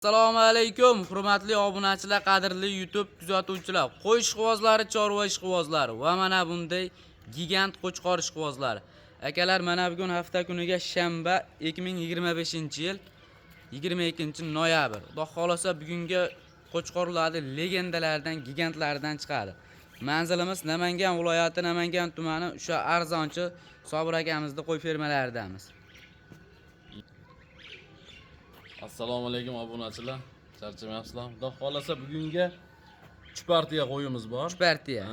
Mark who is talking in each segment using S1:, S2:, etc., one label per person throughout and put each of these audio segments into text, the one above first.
S1: Assalomu alaykum, hurmatli obunachilar, qadrli YouTube kuzatuvchilar. Qo'y ishqibozlari, chorva ishqibozlari va mana bunday gigant qo'chqor ishqibozlari. Akalar, mana bugun hafta kuniga shanba 2025-yil 22-noyabr. Xudo xolasa bugungi qo'chqorlarning legendalardan, gigantlardan chiqadi. Manzilimiz Namangan viloyati, Namangan tumani, o'sha arzonchi Sobir akamizning qo'y fermalaridanmiz.
S2: Assalomu alaykum obunachilar. Charchamayapsizlar? Xudo xolasa bugunga 3 partiya qo'yimiz bor.
S1: 3 partiya.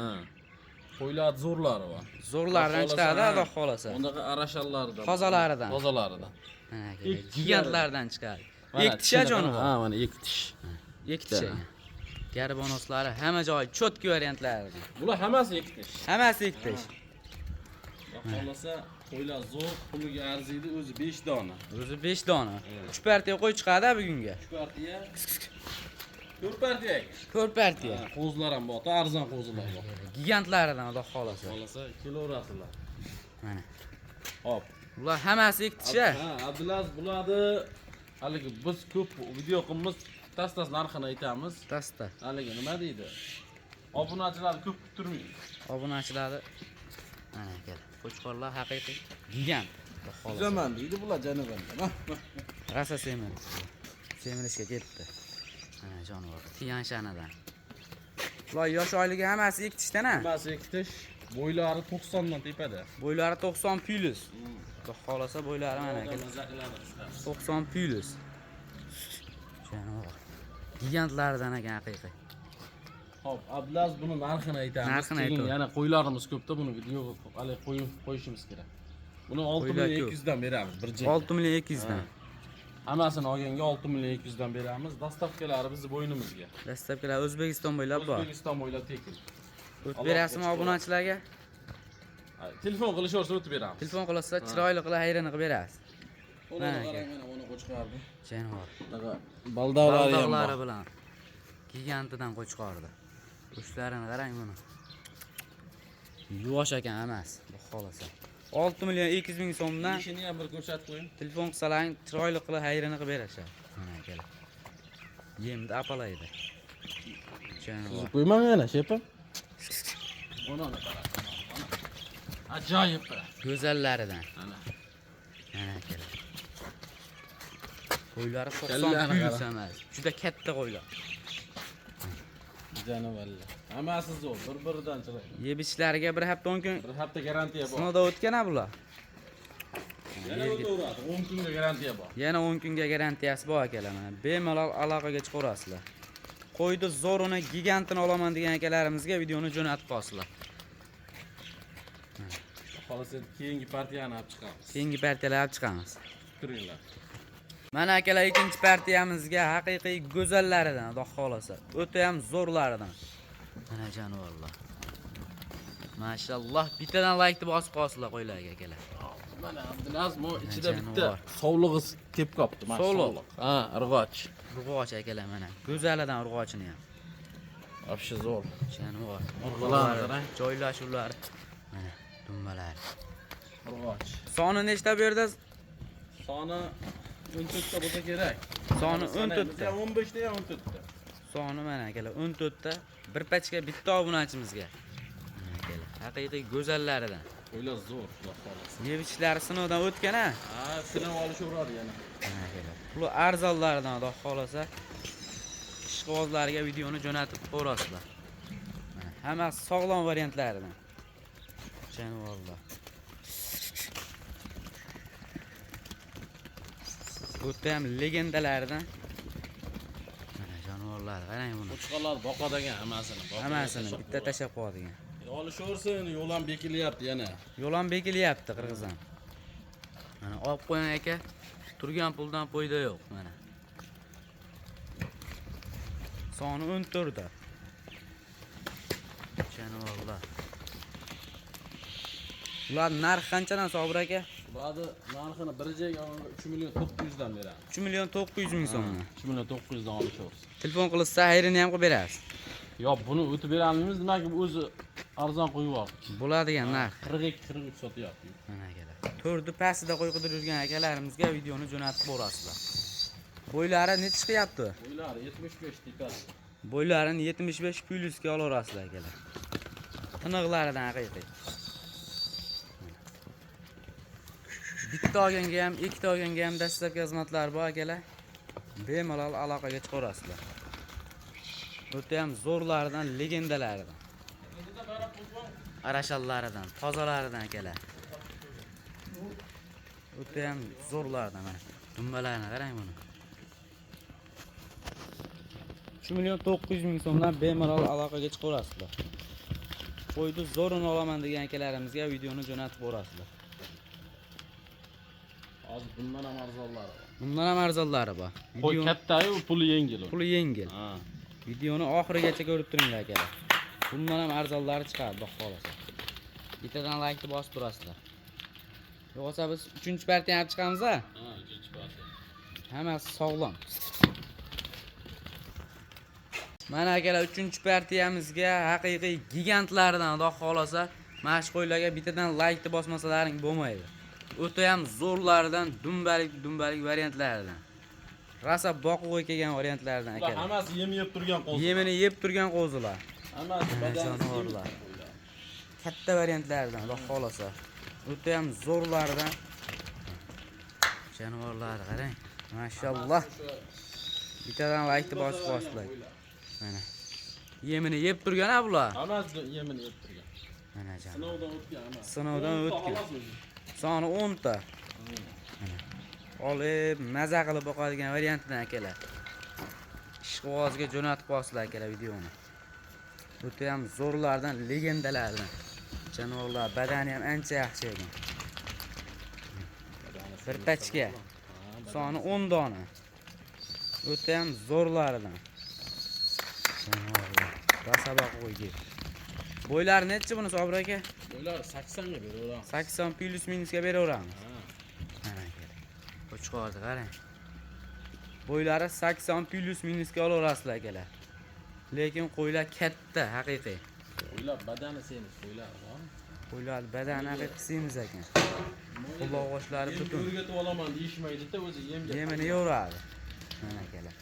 S2: Qo'ylar zo'rlari bor.
S1: Zo'rlardan chiqadi, Xudo xolasa.
S2: Undaqa arashallaridan.
S1: Qozalaridan.
S2: Qozalaridan.
S1: Gigantlardan chiqadi. Ektisha jonivor.
S2: Ha, mana ektish.
S1: Ektisha. Garbonoslari hamma joy cho'tki variantlari.
S2: Bular hammasi ektish.
S1: Hammasi ektish.
S2: Xudo xolasa qo'ylar zo'r, puliga arziydi, o'zi 5 dona.
S1: O'zi 5 dona. 3 partiya qo'y chiqadi bugunga.
S2: 3 partiya. 4 partiya.
S1: 4 partiya.
S2: Qo'zlar ham bor, arzon qo'zlar bor.
S1: Gigantlaridan Xudo xolasa.
S2: Xolasa kelaverasizlar.
S1: Mana.
S2: Hop.
S1: Bular hammasi ektisha.
S2: Ha, Abdulaziz bo'ladi. Haligi biz ko'p video qilamiz, tastas narxini aytamiz.
S1: Tasta.
S2: Haligi nima deydi? Obunachilar ko'p kuttirmaydi.
S1: Obunachilarni mana kel. Qo'chqorlar haqiqiy gigant.
S2: Zaman deydi bular janobanda.
S1: Rasa semirish. Semirishga ketdi. Mana jonivor. Tiyanshanadan. Bular yosh oyligi hammasi ekitishdan-a?
S2: Hammasi ekitish. Bo'ylari 90 dan tepada.
S1: Bo'ylari 90 plus. Xudo xolasa bo'ylari mana kel. 90 plus. Jonivor. Gigantlardan ekan haqiqiy.
S2: Hop, Abdulaziz buni narxini aytamiz.
S1: Narxini aytamiz.
S2: Yana qo'ylarimiz ko'pda, buni videoga hali qo'yishimiz kerak. Buni 6.200 dan beramiz bir jiq.
S1: 6.200 dan.
S2: Hammasini olganga 6.200 dan beramiz. Dastavkalari bizning bo'ynimizga.
S1: Dastavkalar O'zbekiston bo'ylab bor.
S2: O'zbekiston bo'ylab tekin.
S1: O'tib berasizmi obunachilarga?
S2: Telefon qilishingiz o'tib beramiz.
S1: Telefon qilsa chiroyli qilib hayrini qilib berasiz.
S2: Mana qarang, mana buni qo'chqardi.
S1: Jonivor.
S2: Bunaqa baldavlari ham bor.
S1: bilan gigantidan qo'chqordi. Ushlarini qarang buni. Yuvosh ekan emas, bu xolasa. 6.200.000 so'mdan
S2: Ishini ham bir ko'rsatib qo'ying.
S1: telefon qilsalaring chiroyli qilib hayrini qilib berashadi. Mana kel. Yemni apalaydi. Jonivor.
S2: Qo'ymang yana, shepim. Ona qarang. Ajoyib.
S1: Go'zallaridan.
S2: Mana.
S1: Mana kel. Qo'ylari 90
S2: Kallani
S1: plus
S2: qara.
S1: emas. Juda katta qo'ylar.
S2: Janovallar. Hammasi zo'r, bir-biridan chiroyli.
S1: Yeb-ichishlariga bir hafta 10 kun
S2: Bir hafta garantiya bor.
S1: sinovdan o'tgan-a bular.
S2: Yana o'taveradi, 10 kunga garantiya bor.
S1: Yana 10 kunga garantiyasi bor akalar. Mana bemalol aloqaga chiqarasizlar. Qo'ydi zo'rini, gigantini olaman degan akalarimizga videoni jo'natib qo'yasizlar.
S2: Xolasa keyingi partiyani olib chiqamiz.
S1: Keyingi partiyalar olib chiqamiz.
S2: Turinglar.
S1: Mana akalar, ikkinchi partiyamizga haqiqiy go'zallaridan, xudo xolasa, o'ta ham zo'rlaridan. Mana jonivorlar. Mashalloh, bittadan like deb bosib qo'yasizlar qo'ylarga akalar.
S2: Mana Abdulaziz bu ichida
S1: Janovar.
S2: bitta sovlig'i tep qopti,
S1: Sovliq.
S2: Ha, urg'och.
S1: Urg'och akalar mana. Go'zalidan urg'ochini ham.
S2: Вообще zo'r.
S1: Jonivor.
S2: Urg'ochlar qarang.
S1: Joylashuvlari. Mana dumbalar.
S2: Urg'och.
S1: Soni nechta bu yerda?
S2: Soni 14 ta bo'lsa kerak.
S1: Soni 14 ta.
S2: 15 ta, 14 ta.
S1: Soni mana akalar 14 ta. Bir pachka bitta obunachimizga. Mana akalar. Haqiqiy go'zallaridan.
S2: Qo'ylar zo'r, xudo xolasa.
S1: Yeb-ichishlari sinovdan o'tgan-a?
S2: Ha, sinov olishaveradi yana.
S1: Mana akalar. Bular arzonlaridan, xudo xolasa, ishqibozlarga videoni jo'natib qo'yasizlar. Mana hammasi sog'lom variantlaridan. Jonivorlar. O'ta ham legendalaridan. Mana jonivorlar, qarang buni.
S2: Qo'chqorlar boqadigan hammasini.
S1: Hammasini bitta tashab qo'yadigan.
S2: Olishaversin, yo'l ham bekilyapti yana.
S1: Yo'l ham bekilyapti qirg'izdan. Mana olib qo'ying aka. Turgan puldan foyda yo'q mana. Soni 14 ta. Jonivorlar. Ular narx qanchadan Sobir aka?
S2: Bularni narxini bir joyga 3.900 dan beramiz.
S1: 3.900.000 so'mdan.
S2: 3.900 dan olishaversin.
S1: Telefon qilsa hayrini ham qilib berasiz.
S2: Yo'q, buni o'tib beramiz, demak o'zi arzon qo'yib yubordik.
S1: Bo'ladigan narx.
S2: 42-43 sotyapti.
S1: Mana akalar. To'rni pastida qo'y qidirib yurgan akalarimizga videoni jo'natib borasizlar. Bo'ylari necha chiqyapti?
S2: Bo'ylar 75 tekar.
S1: Bo'ylarini 75 plyusga olaverasizlar akalar. Tiniqlaridan haqiqiy. Bitta olganga ham, ikkita olganga ham dastlabki xizmatlar bor akalar. Bemalol aloqaga chiqarasizlar. O'ta ham zo'rlaridan, legendalaridan. Arashallaridan, tozalaridan akalar. O'ta ham zo'rlaridan mana. Dumbalarini qarang buni. 3.900.000 so'mdan bemalol aloqaga chiqarasizlar. Qo'ydi zo'rini olaman degan akalarimizga videoni jo'natib borasizlar.
S2: Hozir bundan ham arzonlari bor.
S1: Bundan ham arzonlari bor.
S2: Qo'y kattayu puli yengil.
S1: Puli yengil.
S2: Ha.
S1: Videoni oxirigacha ko'rib turinglar akalar. Bundan ham arzonlari chiqadi, xudo xolasa. Bittadan like bosib turasizlar. Yo'qsa biz 3-partiyani olib chiqamiz-a?
S2: Ha, 3-partiya.
S1: Hammasi sog'lom. Mana akalar 3-partiyamizga haqiqiy gigantlardan xudo xolasa, mana shu qo'ylarga bittadan like bosmasalaring bo'lmaydi. O'ta ham zo'rlaridan, dumbalik variantlaridan. Rasa boquvga kelgan variantlardan
S2: Ular
S1: akalar.
S2: hammasi yem yeb turgan qo'zilar.
S1: Yemini yeb turgan qo'zilar.
S2: Hammasi
S1: Jonivorlar. Katta variantlardan xudo xolasa. O'ta ham zo'rlaridan. Jonivorlar qarang. Mashalloh. Bittadan like bosib qo'yinglar. Mana. Yemini yeb turgan-a bular.
S2: Hammasi yemini yeb turgan.
S1: Mana jon.
S2: Sinovdan o'tgan hammasi.
S1: Sinovdan o'tgan. Soni 10 ta. Mana. Olib, maza qilib boqadigan variantdan akalar. Ishqibozga jo'natib qo'yasizlar akalar videoni. O'ta ham zo'rlardan, legendalardan. Jonivorlar badani ham ancha yaxshi ekan. Bir tachka. Soni 10 dona. O'ta ham zo'rlaridan. Jonivorlar. Rasaboq qo'yga. Bo'ylari necha buni Sobir aka?
S2: Bo'ylar 80 ga beraveramiz.
S1: 80 plus minusga beraveramiz.
S2: Ha.
S1: Mana kerak. Qo'chqorni qarang. Bo'ylari 80 plus minusga olaverasizlar akalar. Lekin qo'ylar katta, haqiqiy.
S2: Bo'ylar badani semiz qo'ylar bor.
S1: Qo'ylar badani haqiqiy semiz ekan. Quloq-g'oshlari butun.
S2: O'rgatib olaman deyishmaydi-da, o'zi yemga.
S1: Yemini yeveradi. Mana akalar.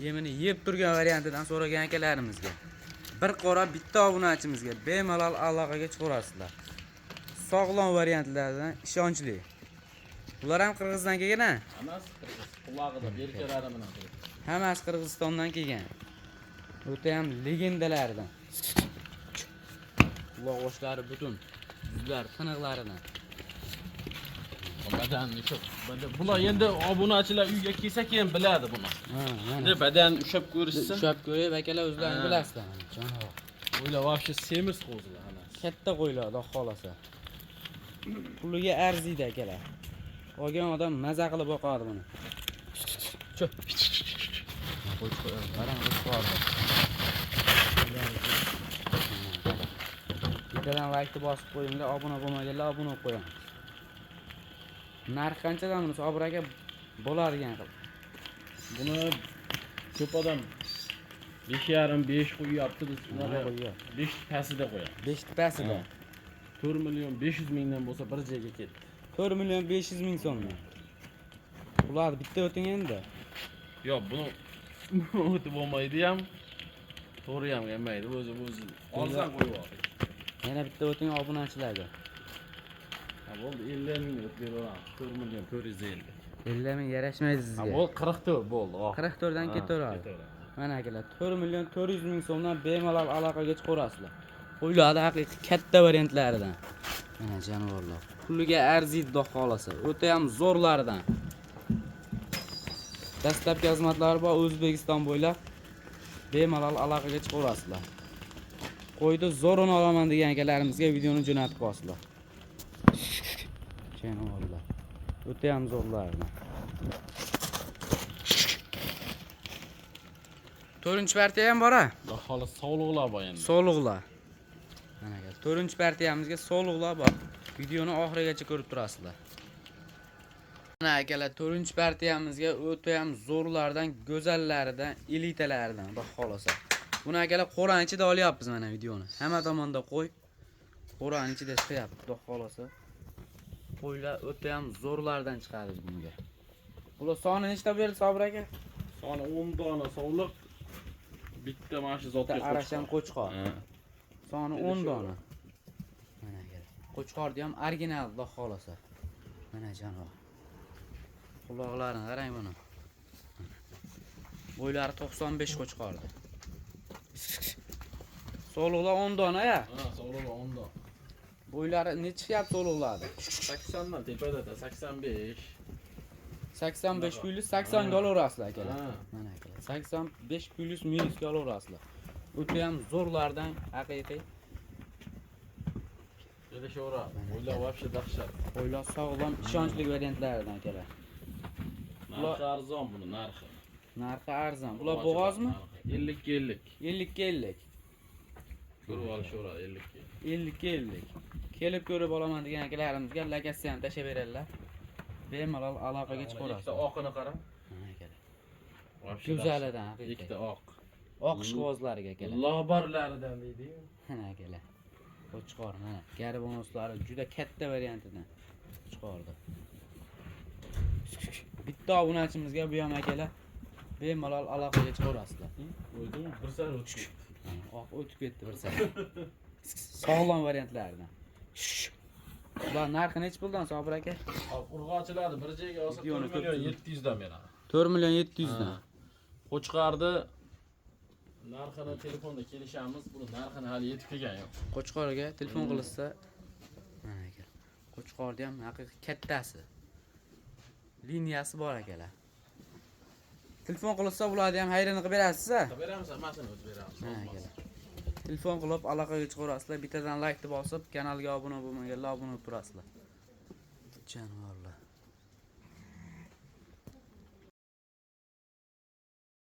S1: Yemini yeb turgan variantidan so'ragan akalarimizga. Bir qora bitta obunachimizga bemalol aloqaga chiqarasizlar. Sog'lom variantlardan ishonchli. Bular ham Qirg'izdan kelgan-a?
S2: Hammasi qirg'iz. Qulog'ida berkalari bilan turibdi.
S1: Hammasi Qirg'izistondan kelgan. O'ta ham legendalardan. Quloq-g'oshlari butun. Yuzlar tiniqlaridan.
S2: Badanni ko'p. Bular endi obunachilar uyga kelsa keyin biladi buni.
S1: Ha, mana.
S2: Endi badan ushab ko'rishsa,
S1: Ushab ko'rib akalar o'zlaringiz
S2: Ha.
S1: bilasizlar. Janob.
S2: o'ylar вообще semiz qo'zilar hammasi.
S1: Katta qo'ylar, xudo xolasa. Puliga arziydi akalar. Olgan odam maza qilib boqadi buni. Cho'p. Qarang, qo'yib. Bittadan like bosib qo'yinglar, obuna bo'lmaganlar obuna bo'lib qo'ying. Narx qanchadan buni Sobir aka bo'ladigan qilib?
S2: Buni ko'p odam 5,5 5 qo'yyapti biz.
S1: Nima qo'yib?
S2: 5 pasida qo'yamiz.
S1: 5 pasida.
S2: 4 million 500 mingdan bo'lsa bir joyga ketdi.
S1: 4 million 500 ming so'mdan. Ular bitta o'ting endi.
S2: Yo'q, buni o'tib bo'lmaydi ham. To'g'ri ham yemaydi, o'zi. Olsan qo'yib ol.
S1: Yana bitta o'ting obunachilarga.
S2: Ha bo'ldi, 50 ming o'tib beraveramiz. 4 million 450.
S1: 50 ming yarashmaydi
S2: Ha
S1: sizga.
S2: bo'ldi, 44 bo'ldi.
S1: 44 dan ketaveradi. Mana akalar 4 million 400 ming so'mdan bemalol aloqaga chiqarasizlar. Qo'ylarni haqiqiy katta variantlaridan. Mana jonivorlar. Puliga arziydi xudo xolasa. O'ta ham zo'rlaridan. Dastlabki xizmatlari bor O'zbekiston bo'ylab bemalol aloqaga chiqarasizlar. Qo'ydi zo'rini olaman degan akalarimizga videoni jo'natib qo'yasizlar. Jonivorlar. O'ta ham zo'rlaridan. 4-partiya ham bor-a?
S2: Xudo xolos sog'liqlar bor endi.
S1: Sog'liqlar. Mana aka, 4-partiyamizga sog'liqlar bor. Videoni oxirigacha ko'rib turasizlar. Mana akalar, 4-partiyamizga o'ta ham zo'rlardan, go'zallaridan, elitalaridan, xudo xolasa. Buni akalar qo'rani ichida olyapmiz mana videoni. Hamma tomonda qo'y. Qo'rani ichida chiqyapti, xudo xolasa. Qo'ylar o'ta ham zo'rlardan chiqadi bunga. Bular soni nechta berdi Sobir aka?
S2: Soni 10 dona sovliq. Bitta mana shu zotga
S1: Bitta arasham qo'chqor.
S2: Ha.
S1: Soni 10 dona. Mana kel. Qo'chqorni ham original, xudo xolasa. Mana jonivor. Quloqlarini qarang buni. Bo'ylari 95 qo'chqordi. Soluqlar 10 dona ya.
S2: Ha, sovliq 10 dona.
S1: Bo'ylari necha chiqyapti soluqlarni?
S2: 80 dan tepada 85.
S1: 85 plyus 80 ga olaverasizlar akalar.
S2: Ha.
S1: Mana akalar. 85 plyus minus ga olaverasizlar. O'ta ham zo'rlardan haqiqiy.
S2: Kelishavera. O'ylar вообще dahshat.
S1: Bo'ylar sog'lom, ishonchli variantlaridan akalar.
S2: Narxi arzon buni narxi.
S1: Narxi arzon. Bular bo'g'ozmi?
S2: 50 ga 50.
S1: 50 ga 50.
S2: Ko'rib olishavera 50 ga.
S1: 50 ga 50. Kelib ko'rib olaman degan akalarimizga lokatsiyani tashab beradilar. Bemalol aloqaga chiqarasiz.
S2: Ikkita oqini qara.
S1: Mana akalar.
S2: Вообще
S1: Go'zalidan haqiqiy.
S2: ikkita oq.
S1: Oq ishqibozlariga akalar.
S2: Lobarlaridan deydi-yu.
S1: Mana akalar. Qo'chqor mana. Garbonoslari juda katta variantidan chiqardi. Bitta obunachimizga bu ham akalar bemalol aloqaga chiqarasizlar.
S2: O'ydimi? Bir sar o'tib ketdi.
S1: Oq o'tib ketdi bir safar. Sog'lom variantlaridan. Ular narxi necha puldan Sobir aka?
S2: Urg'ochilarni bir joyga olsa 4 million 700 dan beradi.
S1: 4 million 700 dan.
S2: Qo'chqorni narxini telefonda kelishamiz. Buni narxini hali yetib kelgan yo'q.
S1: Qo'chqorga telefon qilsa mana aka. Qo'chqorda ham haqiqiy kattasi. Liniyasi bor akalar. Telefon qilsa bularni ham hayrini qilib berasiz-a?
S2: Beramiz, hammasini o'zi beramiz.
S1: Mana akalar. Telefon qilib aloqaga chiqarasizlar. Bittadan like deb bosib, kanalga obuna bo'lmaganlar obuna bo'lib turasizlar. Jonivor